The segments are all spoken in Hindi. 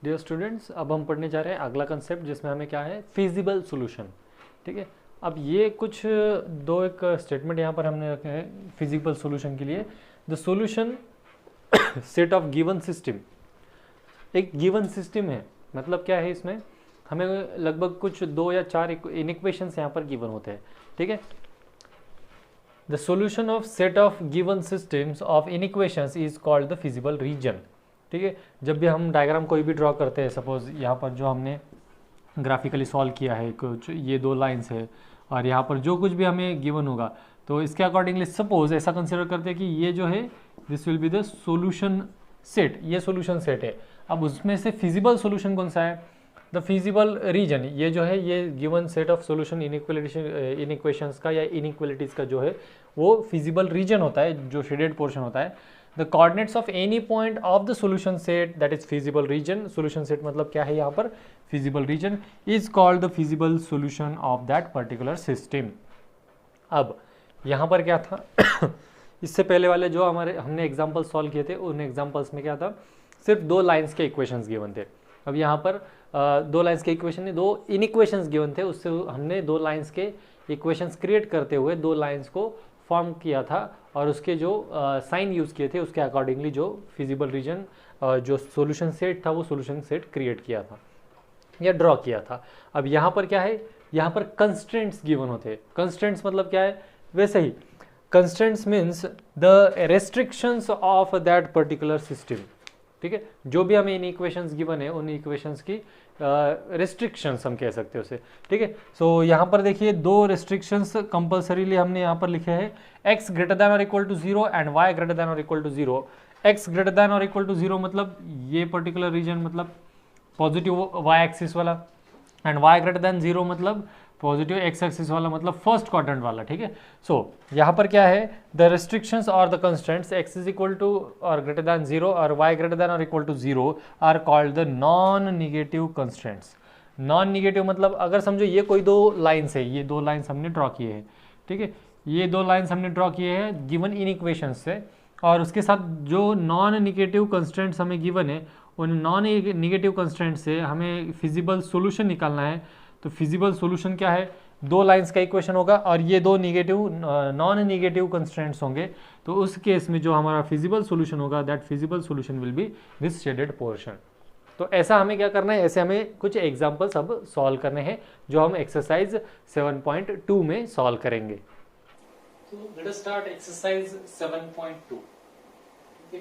डियर स्टूडेंट्स, अब हम पढ़ने जा रहे हैं अगला कंसेप्ट जिसमें हमें क्या है, फिजिबल सॉल्यूशन। ठीक है, अब ये कुछ दो एक स्टेटमेंट यहाँ पर हमने रखे हैं फिजिबल सॉल्यूशन के लिए। The solution set of given system, एक गिवन सिस्टम है, मतलब क्या है, इसमें हमें लगभग कुछ दो या चार इनइक्वेशंस यहाँ पर गिवन होते हैं। ठीक है, the solution of set of given systems of inequations is called the feasible region. ठीक है, जब भी हम डायग्राम कोई भी ड्रॉ करते हैं, सपोज यहाँ पर जो हमने ग्राफिकली सॉल्व किया है, कुछ ये दो लाइंस है और यहाँ पर जो कुछ भी हमें गिवन होगा, तो इसके अकॉर्डिंगली सपोज ऐसा कंसिडर करते हैं कि ये जो है this will be the solution set, ये सॉल्यूशन सेट है। अब उसमें से फिजिबल सॉल्यूशन कौन सा है, द फिजिबल रीजन, ये जो है ये गिवन सेट ऑफ सॉल्यूशन इनइक्वेशंस का या इनइक्वलिटीज का जो है वो फिजिबल रीजन होता है, जो शेडेड पोर्शन होता है। The coordinates of any point of the solution set that is feasible region, solution set मतलब क्या है यहाँ पर, feasible region is called the feasible solution of that particular system. अब यहाँ पर क्या था इससे पहले वाले जो हमारे हमने एग्जाम्पल सॉल्व किए थे, उन एग्जाम्पल्स में क्या था, सिर्फ दो लाइन्स के इक्वेशंस गिवन थे। अब यहाँ पर दो लाइन्स के इक्वेशन नहीं, दो इनइक्वेशंस गिवन थे, उससे हमने दो लाइन्स के इक्वेशंस क्रिएट करते हुए दो लाइन्स को फॉर्म किया था और उसके जो साइन यूज़ किए थे उसके अकॉर्डिंगली जो फिजिबल रीजन जो सॉल्यूशन सेट था वो सॉल्यूशन सेट क्रिएट किया था या ड्रॉ किया था। अब यहाँ पर क्या है, यहाँ पर कंस्ट्रेंट्स गिवन होते हैं। कंस्ट्रेंट्स मतलब क्या है, वैसे ही constraints means the restrictions of that particular system. ठीक है, जो भी हमें इन इक्वेशंस गिवन है उन इक्वेशंस की रेस्ट्रिक्शंस हम कह सकते हैं उसे। ठीक है, सो यहाँ पर देखिए दो रेस्ट्रिक्शंस कंपल्सरीली हमने यहाँ पर लिखे हैं, x ग्रेटर देन और equal to 0 and y greater than और equal to 0। x greater than और इक्वल टू 0 मतलब ये पर्टिकुलर रीजन मतलब पॉजिटिव y एक्सिस वाला, एंड y ग्रेटर देन 0 मतलब पॉजिटिव x एक्सिस वाला, मतलब फर्स्ट क्वाड्रेंट वाला। ठीक है, सो यहाँ पर क्या है, द रेस्ट्रिक्शंस और the constraints x is equal to और ग्रेटर देन 0 और y ग्रेटर देन और equal to 0 are called the non negative constraints. Non negative मतलब अगर समझो ये कोई दो लाइन्स है, ये दो लाइन्स हमने ड्रॉ किए हैं। ठीक है, ये दो लाइन्स हमने ड्रॉ किए हैं गिवन इन इक्वेशंस से, और उसके साथ जो नॉन निगेटिव कंस्ट्रेंट्स हमें गिवन है उन नॉन निगेटिव कंस्ट्रेंट से हमें फिजिबल सॉल्यूशन निकालना है। तो फिजिबल सॉल्यूशन क्या है, दो लाइंस का इक्वेशन होगा और ये दो निगेटिव नॉन निगेटिव कंस्ट्रेंट्स होंगे, तो उस केस में जो हमारा फिजिबल सॉल्यूशन होगा that feasible solution will be this shaded portion. तो ऐसा हमें क्या करना है, ऐसे हमें कुछ एग्जांपल्स अब सॉल्व करने हैं जो हम एक्सरसाइज 7.2 में सॉल्व करेंगे। तो लेट अस स्टार्ट एक्सरसाइज 7.2।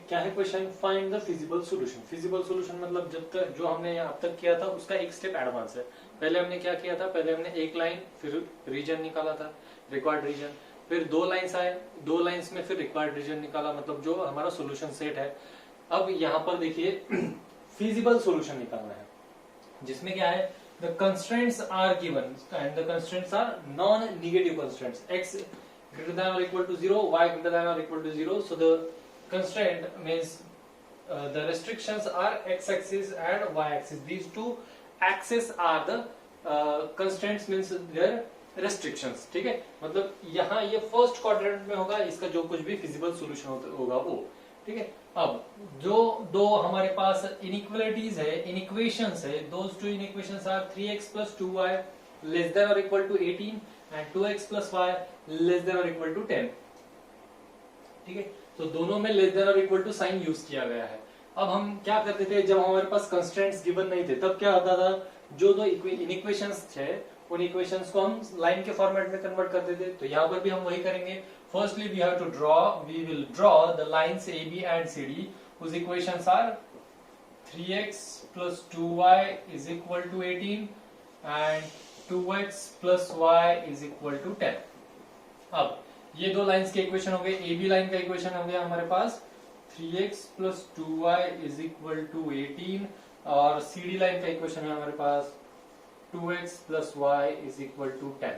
क्या है question, find the feasible solution. Feasible solution मतलब जब तक जो हमने अब तक किया था उसका एक स्टेप एडवांस है। पहले हमने क्या किया था, पहले हमने एक लाइन फिर रीजन निकाला था, रिक्वायर्ड रीजन, फिर दो लाइंस आए, दो लाइंस में फिर रिक्वायर्ड रीजन निकाला, मतलब जो हमारा सॉल्यूशन सेट है। अब यहाँ पर देखिए फिजिबल सॉल्यूशन निकालना है जिसमें क्या है, the constraints are given and the constraints are non negative constraints, x greater than or equal to 0, y greater than or equal to 0. So the constraint means the restrictions are x-axis and y-axis. These two axes are the constraints means their restrictions. ठीक है, मतलब यहाँ ये फर्स्ट क्वाड्रेंट में होगा, इसका जो कुछ भी फिजिबल सॉल्यूशन होगा वो। ठीक है, अब जो दो हमारे पास इनइक्वालिटीज है, इनइक्वेशंस है, those two inequations are 3x plus 2y less than or equal to 18 and 2x plus y less than or equal to 10। ठीक है, तो दोनों में लेस देन और इक्वल टू साइन यूज किया गया है। अब हम क्या करते थे, जब हमारे पास कंस्ट्रेंट्स गिवन नहीं थे तब क्या होता था, जो दो इनइक्वेशंस थे उन इक्वेशंस को हम लाइन के फॉर्मेट में कन्वर्ट करते थे। तो यहाँ पर भी हम वही करेंगे। Firstly we have to draw, we will draw the lines A B and C D whose equations are 3x plus 2y is equal to 18 and 2x plus y is equal to 10। अब ये दो लाइंस के इक्वेशन हो गए, ए बी लाइन का इक्वेशन हो गया हमारे पास 3x plus 2y is equal to 18 और सी डी लाइन का इक्वेशन है हमारे पास 2x plus y is equal to 10।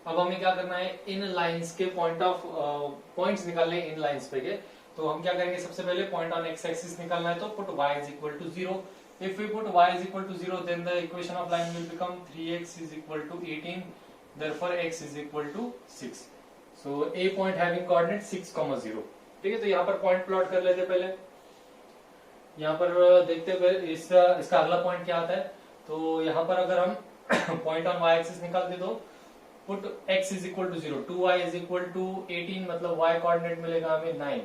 अब हमें क्या करना है, इन लाइंस के पॉइंट्स निकालने इन लाइंस पे के। तो हम क्या करेंगे, सबसे पहले पॉइंट ऑन एक्स एक्सिस निकालना है, तो put y is equal to 0। If we put y is equal to 0 then the equation of line will become 3x is equal to 18, therefore x is equal to 6। So a point having coordinate 6, 0। ठीक है, तो यहाँ पर पॉइंट प्लॉट कर लेते पहले। यहाँ पर देखते हुए इसका अगला पॉइंट क्या आता है, तो यहाँ पर अगर हम पॉइंट ऑन वाई एक्सिस निकालते तो put x is equal to 0, 2y is equal to 18, मतलब y कोऑर्डिनेट मिलेगा हमें 9,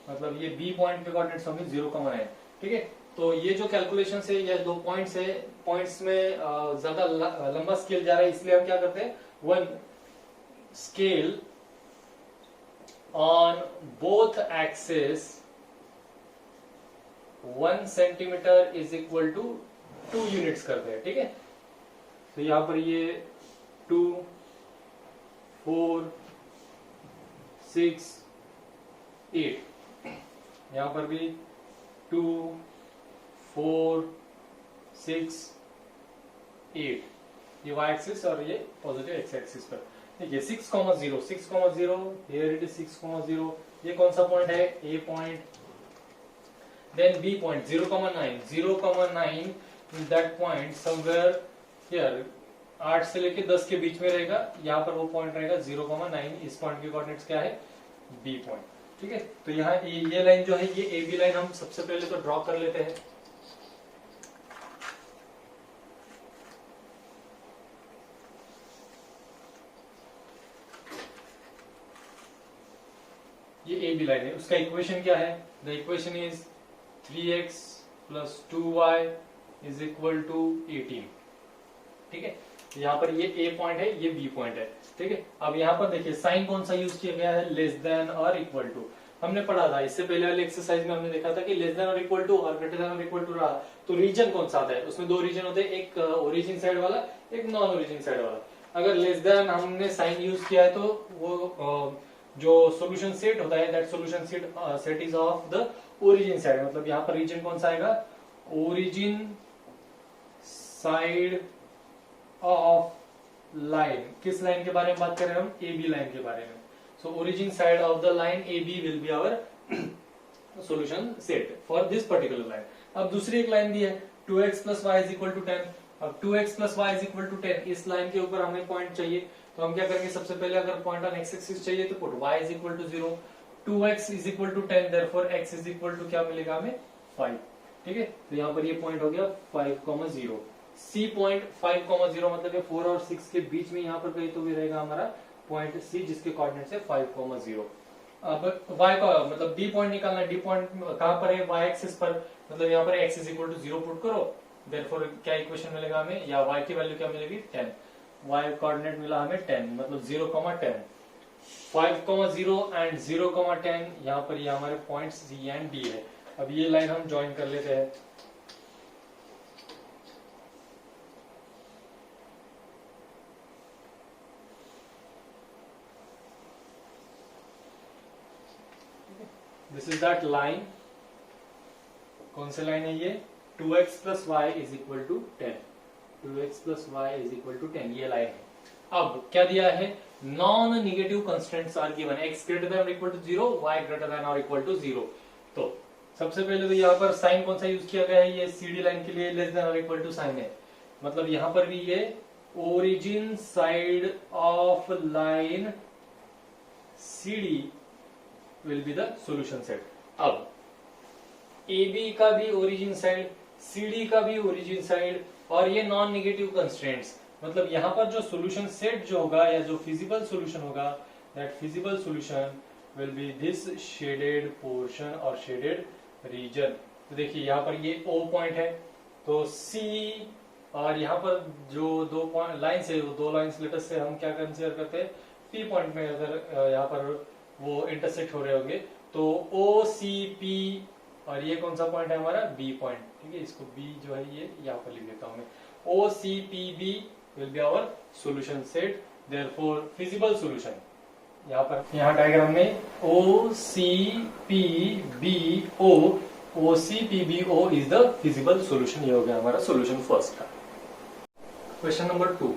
मतलब ये b पॉइंट के कोऑर्डिनेट्स होंगे 0,9। ठीक है, तो ये जो कैलकुलेशन है या दो पॉइंट्स है, पॉइंट्स में ज्यादा लंबा स्केल जा रहा है, इसलिए हम क्या करते हैं, one scale on both axis 1 centimetre is equal to 2 units करते हैं। ठीक है, तो यहां पर ये 2, 4, 6, 8, यहां पर भी 2, 4, 6, 8, ये y एक्सिस और ये पॉजिटिव x एक्सिस पर। देखिए 6,0, 6,0, हियर इट इज 6,0, ये कौन सा पॉइंट है, a point, then b point 0,9, that point somewhere here 8 से लेके 10 के बीच में रहेगा, यहाँ पर वो पॉइंट रहेगा 0,9, इस पॉइंट के कोऑर्डिनेट्स क्या है, b पॉइंट। ठीक है, तो यहाँ ये लाइन जो है, ये AB लाइन हम सबसे पहले तो ड्रॉ कर लेते हैं। ये AB लाइन है, उसका इक्वेशन क्या है, the equation is 3x plus 2y is equal to 18। ठीक है, यहाँ पर ये A पॉइंट है, ये B पॉइंट है। ठीक है, अब यहाँ पर देखिए साइन कौन सा यूज किया गया है, लेस देन और इक्वल टू। हमने पढ़ा था इससे पहले वाले एक्सरसाइज में, हमने देखा था कि लेस देन और इक्वल टू और ग्रेटर देन और इक्वल टू रहा तो रीजन कौन सा आता है, उसमें दो रीजन होते हैं, एक ओरिजिन साइड वाला, एक नॉन ओरिजिन साइड वाला। अगर लेस देन हमने साइन यूज किया है तो वो जो सॉल्यूशन सेट होता है, that solution set is of the origin side, मतलब यहाँ पर रीजन कौन सा आएगा, ओरिजिन साइड ऑफ लाइन। किस लाइन के बारे में बात कर रहे हैं हम, AB लाइन के बारे में। So origin side of the line AB will be our solution set for this particular line. अब दूसरी एक लाइन दी है 2x plus y is equal to 10। अब 2x plus y is equal to 10, इस लाइन के ऊपर हमें पॉइंट चाहिए, तो हम क्या करेंगे, सबसे पहले अगर पॉइंट ऑन x एक्सिस चाहिए तो put y is equal to 0, 2x is equal to 10, therefore x is equal to क्या मिलेगा हमें, 5। ठीक है, तो यहाँ पर ये पॉइंट हो गया 5,0। C पॉइंट 5,0 मतलब ये 4 और 6 के बीच में यहाँ पर कहीं तो भी रहेगा हमारा पॉइंट C, जिसके कोऑर्डिनेट्स है 5,0। अब y का मतलब B पॉइंट निकालना है, D पॉइंट कहाँ पर है, y एक्सिस पर, मतलब यहाँ पर x is equal to 0 put करो, देयरफॉर क्या इक्वेशन मिलेगा हमें, या y की वैल्यू क्या मिलेगी, 10। y कोऑर्डिनेट मिला हमें 10, मतलब 0,10, 5,0 एंड 0,10, यहाँ पर ये हमारे पॉइंट्स C एंड D है। अब ये लाइन हम ज्वाइन कर लेते हैं। दिस इज दैट लाइन, कौन सी लाइन है ये, 2x plus y is equal to 10, 2x plus y is equal to 10, ये लाइन है। अब क्या दिया है, non negative constants are given, x greater than और equal to 0, y greater than और इक्वल टू 0। तो सबसे पहले तो यहाँ पर साइन कौन सा यूज किया गया है, ये CD लाइन के लिए लेस देन और इक्वल टू साइन है, मतलब यहाँ पर भी ये origin side of line CD will be the solution set। अब AB का भी ओरिजिन साइड, CD का भी ओरिजिन साइड, और ये नॉन निगेटिव कंस्ट्रेंट्स, मतलब यहाँ पर जो सॉल्यूशन सेट जो होगा या जो फिजिबल सॉल्यूशन होगा, that feasible solution will be this shaded portion और शेडेड रीजन। तो देखिए यहाँ पर ये O पॉइंट है, तो C और यहाँ पर जो दो लाइन्स है, वो दो लाइन्स लेटस से हम क्या कंसीडर करते हैं, P पॉइंट में अगर यहाँ पर वो इंटरसेक्ट हो रहे होंगे तो OCP, और ये कौन सा पॉइंट है हमारा, B पॉइंट। ठीक है, इसको B जो है ये यहाँ पर लिख देता हूं मैं, OCPB will be our solution set, therefore feasible solution. यहाँ पर यहाँ डायग्राम में OCPBO is the feasible solution, ये हो गया हमारा सॉल्यूशन फर्स्ट का। क्वेश्चन नंबर 2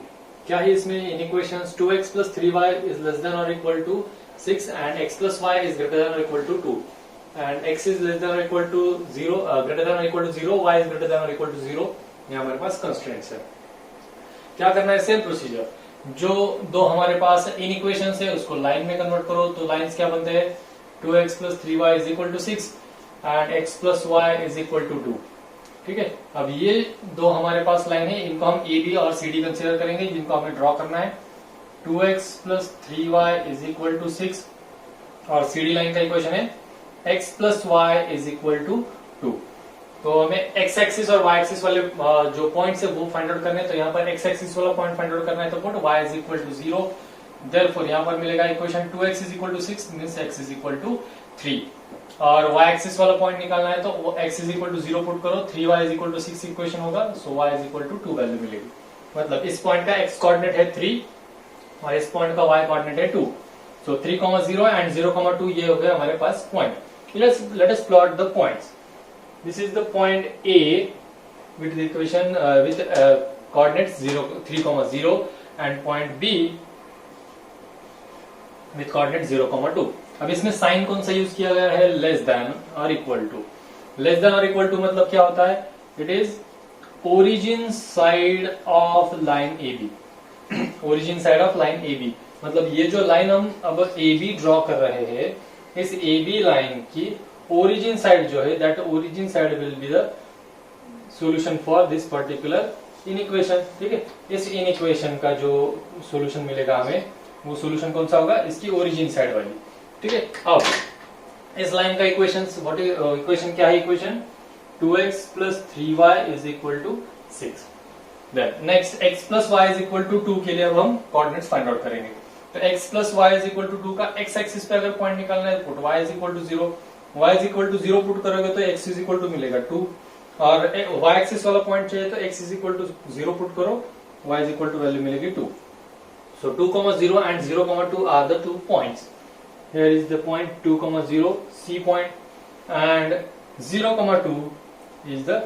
क्या है इसमें, inequations 2x plus 3y is less than और equal to 6 and x plus y is greater than or equal to 2 and x is less than or equal to 0, greater than or equal to 0, y is greater than or equal to 0, ये हमारे पास कंस्ट्रेंट्स है। क्या करना है, सेम प्रोसीजर, जो दो हमारे पास इन इक्वेशंस है उसको लाइन में कन्वर्ट करो, तो लाइंस क्या बनते हैं, 2x plus 3y is equal to 6, and x plus y is equal to 2। ठीक है, अब ये दो हमारे पास लाइन है, इनको हम ए बी और सी डी कंसिडर करेंगे, जिनको हमें ड्रॉ करना है। 2x plus 3y is equal to 6 और सी डी लाइन का इक्वेशन है x plus y is equal to 2। तो हमें x एक्सिस और y एक्सिस वाले जो पॉइंट्स है वो फाइंड आउट करने हैं। तो यहाँ पर x एक्सिस वाला पॉइंट फाइंड आउट करना है, तो put y is equal to 0। Therefore यहाँ पर मिलेगा equation 2x is equal to 6 means x is equal to 3। और y एक्सिस वाला पॉइंट निकालना है, तो वो x is equal to 0 put करो, 3y is equal to 6 equation होगा, so y is equal to 2 value मिलेगी। मतलब इस पॉइंट का x कोऑर्डिनेट है 3 और इस पॉइंट का y कोऑर्डिनेट है 2। सो 3, 0 एंड 0, 2 ये हो गए हमारे पास point. Let us plot the points. This is the point A with the equation with coordinates 3, 0 and point B with coordinates 0, 2। अब इसमें साइन कौन सा यूज किया गया है? लेस देन और इक्वल टू। लेस देन और इक्वल टू मतलब क्या होता है? It is origin side of line A B. Origin side of line A B मतलब ये जो लाइन हम अब ए बी ड्रॉ कर रहे हैं, इस ए बी लाइन की ओरिजिन साइड जो है, that origin side will be the solution for this particular inequation. ठीक है, इस इनइक्वेशन का जो सॉल्यूशन मिलेगा हमें, वो सॉल्यूशन कौन सा होगा? इसकी ओरिजिन साइड वाली। ठीक है, अब इस लाइन का इक्वेशन व्हाट इक्वेशन क्या है? Equation 2x plus 3y is equal to 6। Then next x plus y is equal to 2 के लिए अब हम कोऑर्डिनेट्स फाइंड आउट करेंगे। तो x plus y is equal to 2 का x एक्सिस पे अगर पॉइंट निकालना है, put y is equal to 0। y is equal to 0 put करोगे तो x इज इक्वल टू मिलेगा 2 और y एक्सिस वाला पॉइंट चाहिए तो x is equal to 0 put करो, y is equal to value मिलेगी 2। So 2, 0 and 0, 2 are the 2 points. Here is the point 2, 0 C point and 0, 2 is the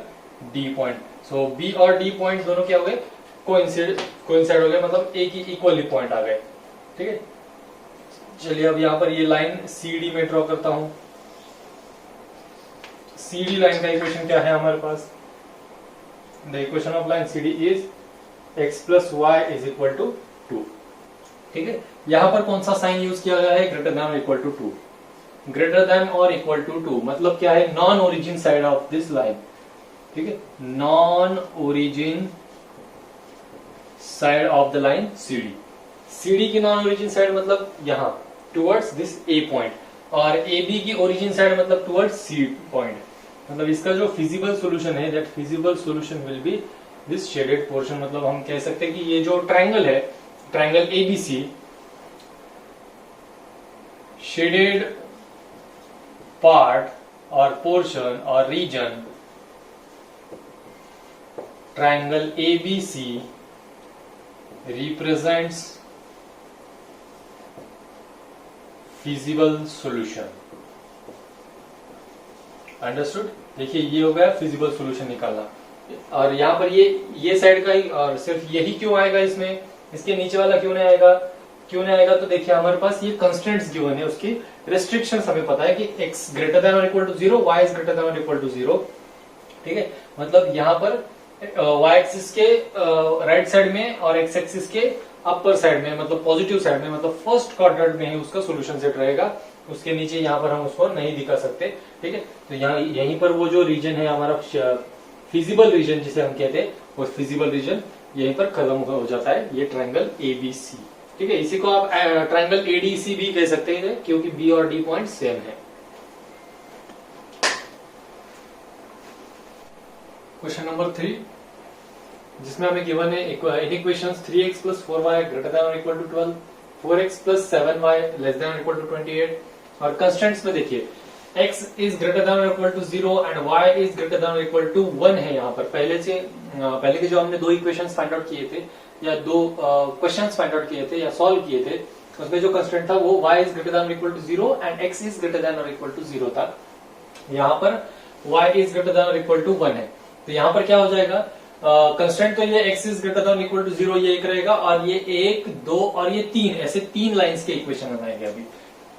D point. So B और D पॉइंट दोनों क्या हो गए? कोइंसाइड हो गए, मतलब एक ही इक्वली पॉइंट आ गए। ठीक है, चलिए अब यहाँ पर ये लाइन CD में ड्रॉ करता हूं। CD लाइन का इक्वेशन क्या है हमारे पास? The equation of line CD is x plus y is equal to 2। ठीक है, यहां पर कौन सा साइन यूज किया गया है? ग्रेटर देन और इक्वल टू 2। ग्रेटर देन और इक्वल टू 2 मतलब क्या है? Non origin side of this line. ठीक है, non origin side of the line CD। CD की नॉन ओरिजिन साइड मतलब यहां टुवर्ड्स दिस A पॉइंट, और AB की ओरिजिन साइड मतलब टुवर्ड्स C पॉइंट। मतलब इसका जो फिजिबल सॉल्यूशन है, that feasible solution will be this shaded portion. मतलब हम कह सकते हैं कि ये जो ट्रायंगल है, ट्रायंगल ABC, शेडेड पार्ट और पोर्शन और region, triangle ABC represents feasible solution। Understood? देखिए ये हो गया फिजिबल सॉल्यूशन निकालना। और यहाँ पर ये साइड का ही, और सिर्फ यही क्यों आएगा इसमें, इसके नीचे वाला क्यों नहीं आएगा? क्यों नहीं आएगा? तो देखिए हमारे पास ये कंस्ट्रेंट्स गिवन है, उसकी रेस्ट्रिक्शंस हमें पता है कि x ग्रेटर देन और equal to 0, y is greater than और इक्वल टू 0। ठीक है, मतलब यहाँ पर y एक्सिस के राइट साइड में और x एक्सिस के अपर साइड में, मतलब पॉजिटिव साइड में, मतलब फर्स्ट क्वाड्रेंट में ही उसका सॉल्यूशन सेट रहेगा। उसके नीचे यहाँ पर हम उसको नहीं दिखा सकते। ठीक है, तो यहाँ यहीं पर वो जो रीजन है हमारा फिजिबल रीजन जिसे हम कहते हैं, वो फिजिबल रीजन यहीं पर खत्म हो जाता है, ये ट्रायंगल ABC। ठीक है, इसी को आप ट्रायंगल ADC भी कह सकते हैं, क्योंकि B और D पॉइंट सेम है। क्वेश्चन नंबर 3, जिसमें हमें गिवन है equations 3x plus 4y greater than और equal to 12, 4x plus 7y less than और इक्वल टू 28। और कंस्टेंट्स में देखिए x इज ग्रेटर देन और equal to 0 and y is greater than और इक्वल टू 1 है। यहाँ पर पहले के जो हमने दो इक्वेशंस फाइंड आउट किए थे, या दो क्वेश्चंस फाइंड आउट किए थे या सॉल्व किए थे, उसमें जो कंस्टेंट था वो y इज ग्रेटर देन और equal to 0 and x is greater than और इक्वल टू 0 था। यहाँ पर y इज ग्रेटर देन और इक्वल टू 1 है। तो यहाँ पर क्या हो जाएगा? कंस्टेंट तो ये x is greater than equal to 0 ये एक रहेगा, और ये 1, 2 और ये 3, ऐसे 3 लाइंस के इक्वेशन बनाएंगे अभी।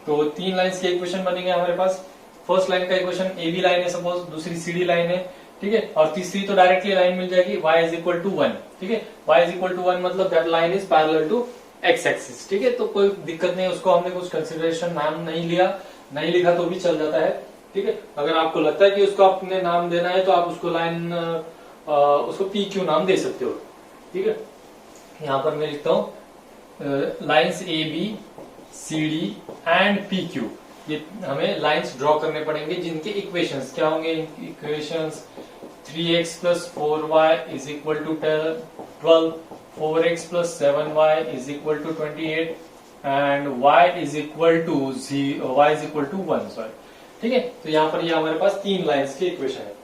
तो 3 लाइंस के इक्वेशन बनेंगे हमारे पास। फर्स्ट लाइन का इक्वेशन AB लाइन है सपोज, दूसरी CD लाइन है। ठीक है, और तीसरी तो डायरेक्टली लाइन मिल जाएगी y इज इक्वल टू 1। ठीक है, y इज इक्वल टू 1 मतलब that line is parallel to x axis. ठीक है, तो कोई दिक्कत नहीं, उसको हमने कुछ कंसिडरेशन नाम नहीं लिया, नहीं लिखा तो भी चल जाता है। ठीक है। अगर आपको लगता है कि उसको आपने नाम देना है तो आप उसको लाइन उसको पी क्यू नाम दे सकते हो। ठीक है, यहां पर मैं लिखता हूं lines A B C D and P Q, ये हमें लाइंस ड्रॉ करने पड़ेंगे जिनके इक्वेशंस क्या होंगे। Equations 3x plus 4y is equal to 12, 4x plus 7y is equal to 28 and y is equal to 1 sorry. ठीक है, तो यहाँ पर ये हमारे पास तीन लाइंस की इक्वेशन है।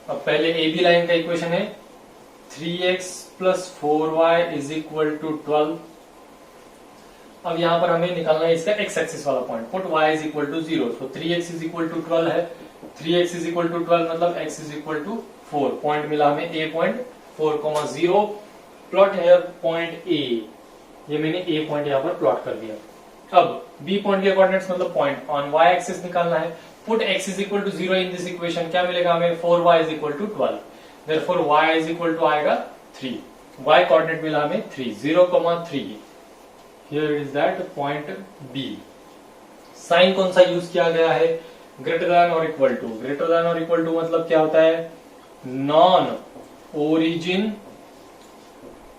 अब पहले ए बी लाइन का इक्वेशन है 3x plus 4y is equal to 12। अब यहाँ पर हमें निकालना है इसका x एक्सिस वाला point, put y is equal to 0, तो 3x is equal to 12 है, 3x is equal to 12 मतलब x is equal to 4, point मिला हमें a पॉइंट 4,0, प्लॉट है पॉइंट a, ये मैंने a पॉइंट यहाँ पर प्लॉट कर दिया। अब b पॉइंट के कोऑर्डिनेट्स मतलब पॉइंट ऑन y एक्सिस निकालना है, put x is equal to 0 in this equation, क्या मिलेगा हमें 4y is equal to 12, therefore y is equal to आएगा 3, y कोऑर्डिनेट मिला हमें 3, 0,3, here is that point b। Sign कौन सा यूज किया गया है, ग्रेटर देन और इक्वल टू, ग्रेटर देन और इक्वल टू मतलब क्या होता है, non origin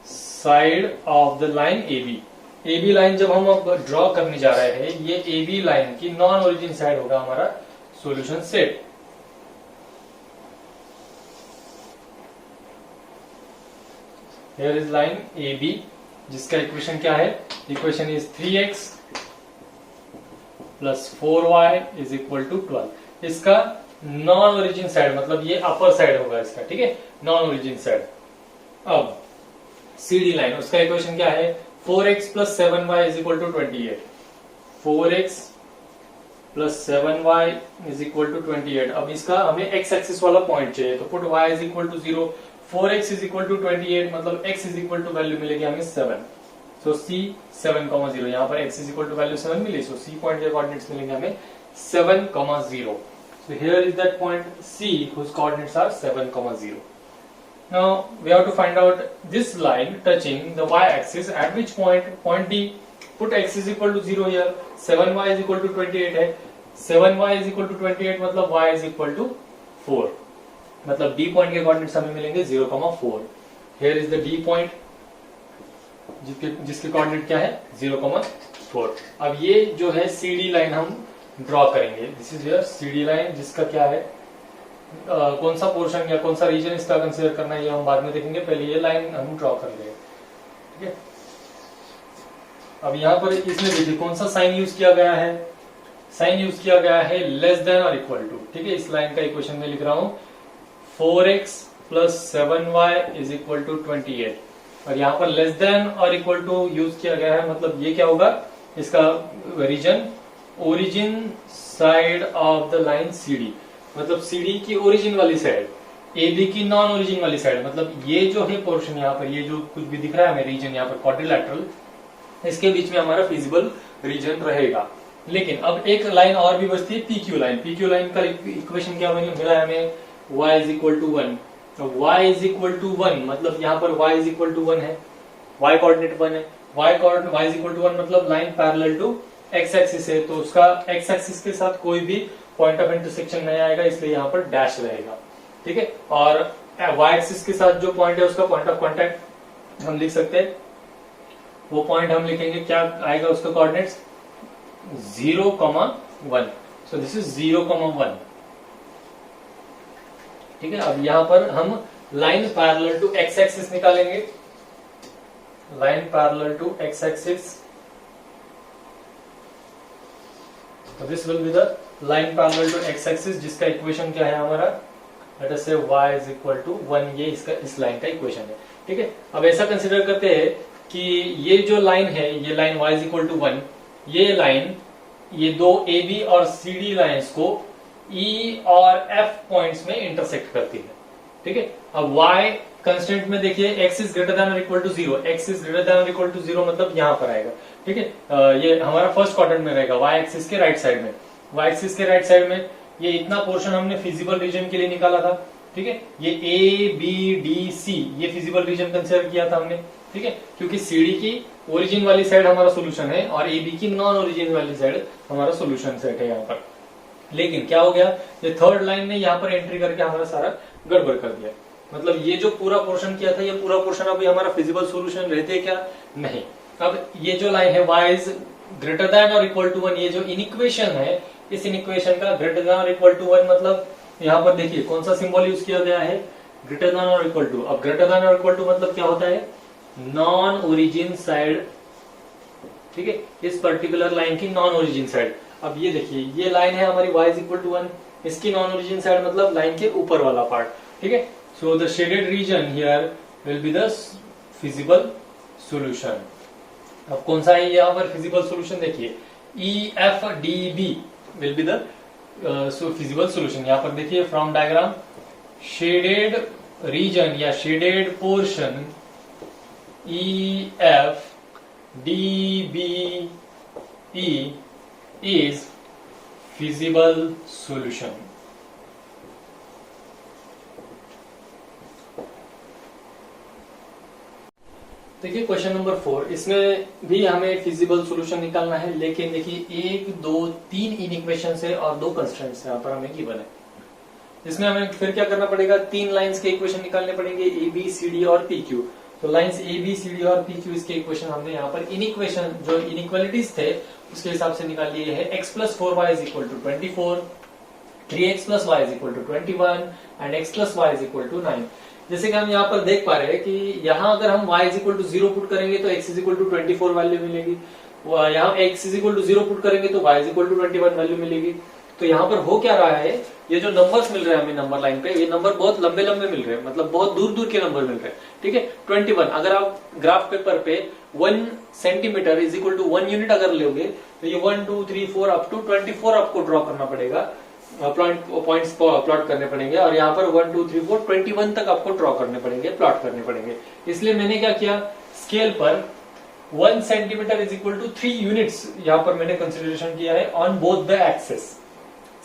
side of the line AB। AB line जब हम अब ड्रॉ करने जा रहे हैं, ये AB लाइन की नॉन ओरिजिन साइड होगा हमारा solution set. Here is line AB जिसका इक्वेशन क्या है, equation is 3x plus 4y is equal to 12। इसका नॉन ओरिजिन साइड मतलब ये अपर साइड होगा इसका, ठीक है, नॉन ओरिजिन साइड। अब CD लाइन, उसका इक्वेशन क्या है, 4x plus 7y is equal to 28, 4x plus 7y is equal to 28। अब इसका हमें x एक्सिस वाला पॉइंट चाहिए, तो put y is equal to 0, 4x is equal to 28 मतलब x is equal to value मिलेगी हमें 7, सो C 7,0, यहाँ पर x is equal to value 7 मिली, सो C पॉइंट के कोऑर्डिनेट्स मिलेंगे हमें 7,0। So here is that point C whose coordinates are 7,0. Now we have to find out this line touching the y-axis at which point, point D. Put x is equal to 0 here, 7y is equal to 28 है, 7y is equal to 28 मतलब y is equal to 4, मतलब D point के coordinates हमें मिलेंगे 0,4। Here is the D point जिसके कोऑर्डिनेट क्या है 0,4। अब ये जो है CD लाइन हम ड्रॉ करेंगे, this is your CD line जिसका क्या है कौन सा पोर्शन या कौन सा रीजन इसका कंसीडर करना है ये हम बाद में देखेंगे, पहले ये लाइन हम ड्रॉ कर लेंगे। ठीक है, अब यहाँ पर इसमें देखिए कौन सा साइन यूज किया गया है, साइन यूज किया गया है लेस देन और इक्वल टू। ठीक है, इस लाइन का इक्वेशन में लिख रहा हूं 4x plus 7y is equal to 28, और यहाँ पर लेस देन और इक्वल टू यूज किया गया है, मतलब ये क्या होगा, इसका reason origin side of the line CD, मतलब CD की ओरिजिन वाली साइड, AB की नॉन ओरिजिन वाली साइड, मतलब ये जो है पोर्शन यहाँ पर, ये जो कुछ भी दिख रहा है हमें रीजन यहाँ पर क्वाड्रिलैटरल, इसके बीच में हमारा फिजिबल रीजन रहेगा। लेकिन अब एक लाइन और भी बचती है PQ लाइन। PQ लाइन का इक्वेशन क्या मिला है हमें, y इज इक्वल टू 1, तो y इज इक्वल टू 1 मतलब यहाँ पर y इज इक्वल टू 1 है, y कोऑर्डिनेट 1 है, y इज इक्वल टू 1 मतलब line parallel to x axis है, तो उसका x एक्सिस के साथ कोई भी पॉइंट ऑफ इंटरसेक्शन नहीं आएगा, इसलिए यहाँ पर डैश रहेगा। ठीक है, और y एक्सिस के साथ जो पॉइंट है उसका पॉइंट ऑफ कांटेक्ट हम लिख सकते हैं, वो पॉइंट हम लिखेंगे क्या आएगा उसका कोऑर्डिनेट्स 0,1, सो दिस इज 0,1। ठीक है, अब यहाँ पर हम line parallel to x axis निकालेंगे, line parallel to x axis, तो this will be the line parallel to x axis जिसका इक्वेशन क्या है हमारा, लेट अस से y इज इक्वल टू 1, ये इसका इस लाइन का इक्वेशन है। ठीक है, अब ऐसा कंसीडर करते हैं कि ये जो लाइन है, ये line y is equal to 1, ये लाइन ये दो AB और CD लाइंस को E और F पॉइंट्स में इंटरसेक्ट करती है। ठीक है, अब y कंस्टेंट में देखिए x इज ग्रेटर देन और equal to 0, x is greater than और इक्वल टू 0 मतलब यहाँ पर आएगा। ठीक है, ये हमारा फर्स्ट क्वाड्रेंट में रहेगा y एक्सिस के राइट साइड में, y एक्सिस के राइट साइड में ये इतना पोर्शन हमने फिजिबल रीजन के लिए निकाला था। ठीक है, ये A B D C ये फिजिबल रीजन कंसीडर किया था हमने। ठीक है, क्योंकि CD की ओरिजिन वाली साइड हमारा सोल्यूशन है और AB की नॉन ओरिजिन वाली साइड हमारा सोल्यूशन सेट है यहाँ पर। लेकिन क्या हो गया, ये थर्ड लाइन ने यहाँ पर एंट्री करके हमारा सारा गड़बड़ कर दिया। मतलब ये जो पूरा पोर्शन किया था, ये पूरा पोर्शन अभी हमारा फिजिबल सॉल्यूशन रहते क्या, नहीं। अब ये जो लाइन है y इज ग्रेटर देन और इक्वल टू 1, ये जो इनइक्वेशन है, इस इनइक्वेशन का ग्रेटर देन और इक्वल टू 1 मतलब यहाँ पर देखिए कौन सा सिंबल यूज किया गया है, ग्रेटर देन और इक्वल टू। अब ग्रेटर देन और इक्वल टू मतलब क्या होता है, नॉन ओरिजिन साइड, ठीक है, इस पर्टिकुलर लाइन की नॉन ओरिजिन साइड। अब ये देखिए ये लाइन है हमारी y इज इक्वल टू 1, इसकी नॉन ओरिजिन साइड मतलब लाइन के ऊपर वाला पार्ट, ठीक है। So the shaded region here will be the feasible solution. अब कौन सा है यहाँ पर फिजिबल सॉल्यूशन, देखिए EFDB will be the feasible solution. यहाँ पर देखिए फ्रॉम डायग्राम, शेडेड रीजन या shaded portion EFDBE is feasible solution। देखिए क्वेश्चन नंबर 4, इसमें भी हमें फिजिबल सॉल्यूशन निकालना है, लेकिन देखिए 1 2 3 इनइक्वेशन है और 2 कंस्ट्रेंट्स यहाँ पर हमें गिवन है। इसमें हमें फिर क्या करना पड़ेगा, 3 लाइंस के इक्वेशन निकालने पड़ेंगे, ABCD और PQ। तो लाइंस ABCD और PQ इसके इक्वेशन हमने यहाँ पर इनइक्वेशन जो इनइक्वालिटीज थे उसके हिसाब से निकाल लिए है। x + 4y = 24, 3x + y = 21 and x + y = 9। जैसे कि हम यहाँ पर देख पा रहे हैं कि यहाँ अगर हम y = 0 पुट करेंगे तो x = 24 वैल्यू मिलेगी, यहाँ x = 0 पुट करेंगे तो y = 21 वैल्यू मिलेगी। तो यहाँ पर हो क्या रहा है, ये जो नंबर्स मिल रहे हैं हमें नंबर लाइन पे, ये नंबर बहुत लंबे लंबे मिल रहे हैं, मतलब बहुत दूर दूर के नंबर मिल रहे हैं, ठीक है। 21 अगर आप ग्राफ पेपर पे 1 सेंटीमीटर = 1 यूनिट अगर लोगे तो ये 1 2 3 4 अप टू 24 आपको ड्रॉ करना पड़ेगा, पॉइंट्स प्लॉट करने पड़ेंगे। और यहाँ पर 1 2 3 4 21 तक आपको ड्रॉ करने पड़ेंगे, प्लॉट करने पड़ेंगे। इसलिए मैंने क्या किया, स्केल पर 1 सेंटीमीटर = 3 यूनिट्स यहाँ पर मैंने कंसिडरेशन किया है on both the axes.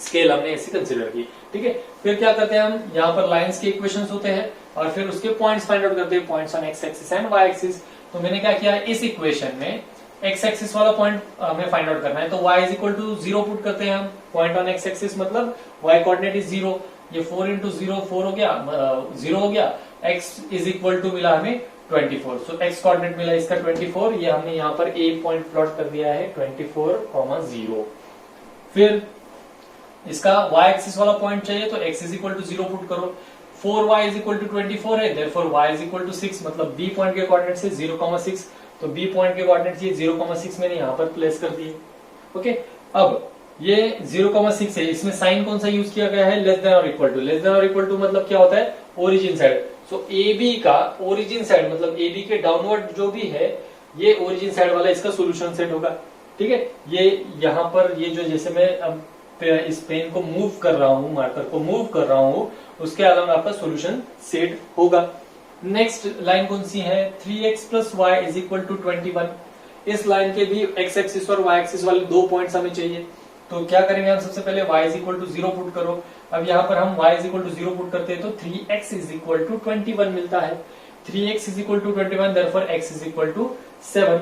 Scale हमने ऐसी कंसिडर की, ठीक है। फिर क्या करते हैं हम, यहाँ पर लाइंस के इक्वेशंस होते हैं और फिर उसके पॉइंट्स फाइंड आउट करते हैं, points on x axis and y axis. तो मैंने क्या किया, इस इक्वेशन में x एक्सिस वाला पॉइंट हमें फाइंड आउट करना है, तो y = 0 पुट करते हैं हम, पॉइंट ऑन x एक्सिस मतलब y कोऑर्डिनेट इज 0, ये 4 × 0 4 हो गया, 0 हो गया, x = मिला हमें 24। सो x कोऑर्डिनेट मिला इसका 24, ये हमने यहाँ पर a पॉइंट प्लॉट कर दिया है 24, 0। फिर इसका y एक्सिस वाला पॉइंट चाहिए तो x = 0 पुट करो, 4y = 24 है, देयरफॉर y = 6, मतलब b पॉइंट के कोऑर्डिनेट से 0,6, तो b पॉइंट के कोऑर्डिनेट ये 0,6 मैंने यहाँ पर प्लेस कर दिए, ओके। अब ये 0,6 है, इसमें साइन कौन सा यूज किया गया है, लेस देन और इक्वल टू। लेस देन और इक्वल टू मतलब क्या होता है, ओरिजिन साइड। सो AB का ओरिजिन साइड मतलब AB के डाउनवर्ड जो भी है ये ओरिजिन साइड वाला इसका सोल्यूशन सेट होगा, ठीक है। ये यहाँ पर ये जो जैसे मैं अब इस पेन को मूव कर रहा हूं, मार्कर को मूव कर रहा हूं, उसके अलावा आपका सॉल्यूशन सेट होगा। नेक्स्ट लाइन कौन सी है, 3x + y = 21। इस लाइन के भी x एक्सिस और y एक्सिस वाले 2 पॉइंट्स हमें चाहिए, तो क्या करेंगे हम, सबसे पहले y = 0 पुट करो। अब यहाँ पर हम y = 0 पुट करते हैं तो 3x = 21 मिलता है, 3x = 21, देयरफॉर x = 7।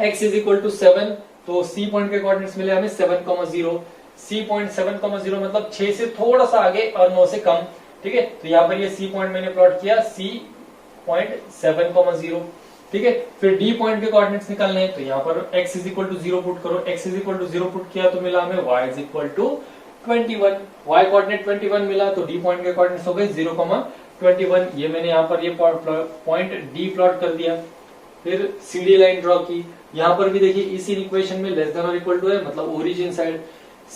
x = 7 तो c पॉइंट के कोऑर्डिनेट्स मिले हमें 7,0, c पॉइंट 7,0 मतलब 6 से थोड़ा सा आगे और 9 से कम, ठीक है। तो यहाँ पर ये c पॉइंट मैंने प्लॉट किया, c पॉइंट 7,0, ठीक है। फिर d पॉइंट के कोऑर्डिनेट्स निकालने हैं, तो यहाँ पर x = 0 पुट करो, x = 0 पुट किया तो मिला हमें y = 21, y कोऑर्डिनेट 21 मिला, तो d पॉइंट के कोऑर्डिनेट्स हो गए 0,21। ये मैंने यहाँ पर ये पॉइंट d प्लॉट कर दिया। फिर CD लाइन ड्रॉ की, यहाँ पर भी देखिए इस इक्वेशन में लेस देन और इक्वल टू है, मतलब ओरिजिन साइड।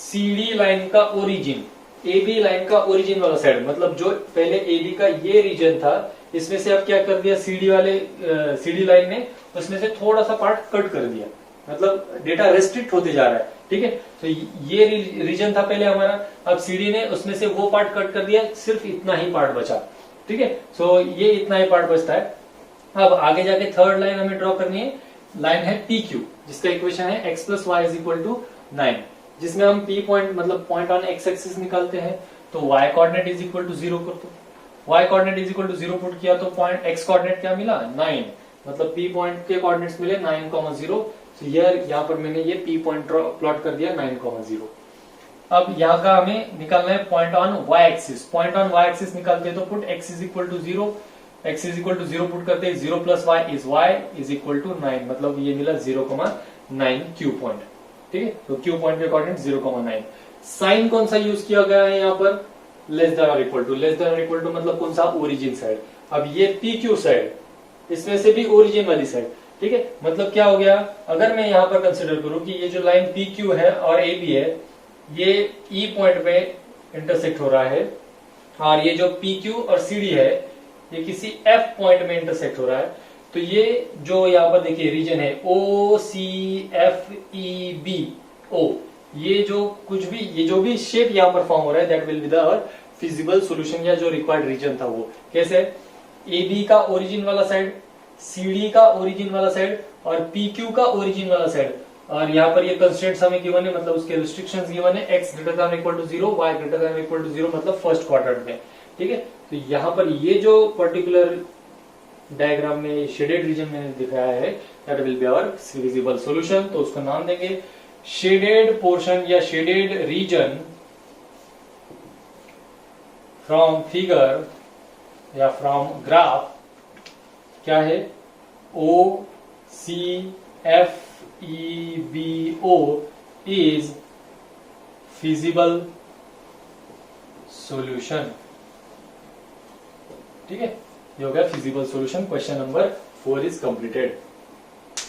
CD लाइन का ओरिजिन, AB लाइन का ओरिजिन वाला साइड, मतलब जो पहले AB का ये रीजन था, इसमें से अब क्या कर दिया CD लाइन ने, उसमें से थोड़ा सा पार्ट कट कर दिया, मतलब डेटा रेस्ट्रिक्ट होते जा रहा है, ठीक है। तो ये रीजन था पहले हमारा, अब CD ने उसमें से वो पार्ट कट कर दिया, सिर्फ इतना ही पार्ट बचा, ठीक है। सो ये इतना ही पार्ट बचता है। अब आगे जाके थर्ड लाइन हमें ड्रॉ करनी है, लाइन है PQ, जिसका इक्वेशन है x + y = 9, जिसमें हम P पॉइंट मतलब पॉइंट ऑन x एक्सिस निकालते हैं, तो y कोऑर्डिनेट = 0 कर दो, y कोऑर्डिनेट = 0 पुट किया तो पॉइंट x कोऑर्डिनेट क्या मिला, 9, मतलब P पॉइंट के कोऑर्डिनेट्स मिले 9,0। तो यहाँ पर मैंने ये P पॉइंट प्लॉट कर दिया 9,0। अब यहाँ का हमें निकालना है point on y axis. Point on y axis निकालते हैं तो put x is equal to 0, x is equal to 0 put करते हैं, 0 plus y is equal to 9, मतलब ये मिला 0,9 क्यू पॉइंट। ठीक है, तो क्यू पॉइंट के अकॉर्डिंग 0,9। साइन कौन सा यूज किया गया है यहाँ पर, लेस देन और इक्वल टू। लेस देन और इक्वल टू मतलब कौन सा, ओरिजिन साइड। अब ये पी क्यू साइड, इसमें से भी ओरिजिन वाली साइड। ठीक है, मतलब क्या हो गया, अगर मैं यहाँ पर कंसिडर करूं कि ये जो लाइन पी क्यू है और ए बी है, ये ई पॉइंट पे इंटरसेक्ट हो रहा है, और ये जो पी क्यू और सी डी है ये किसी एफ पॉइंट में इंटरसेक्ट हो रहा है, तो ये जो यहाँ पर देखिए रीजन है O C F E B ओ, ये जो कुछ भी, ये जो भी शेप यहाँ पर फॉर्म हो रहा है, that will be the feasible solution, या जो रिक्वायर्ड रीजन था वो। कैसे, ए बी का ओरिजिन वाला साइड, सी डी का ओरिजिन वाला साइड और पी क्यू का ओरिजिन वाला साइड, और यहाँ पर ये कंस्ट्रेंट्स हमें गिवन है, मतलब उसके रिस्ट्रिक्शंस गिवन है, x greater than equal to 0, y greater than equal to 0, मतलब फर्स्ट क्वाड्रेंट में। ठीक है, तो यहाँ पर ये जो पर्टिकुलर डायग्राम में शेडेड रीजन में दिखाया है, that will be our feasible solution. तो उसका नाम देंगे शेडेड पोर्शन या शेडेड रीजन फ्रॉम फिगर या फ्रॉम ग्राफ। क्या है, O C F E B O is feasible solution. ठीक है, ये हो गया feasible solution. Question number 4 is completed.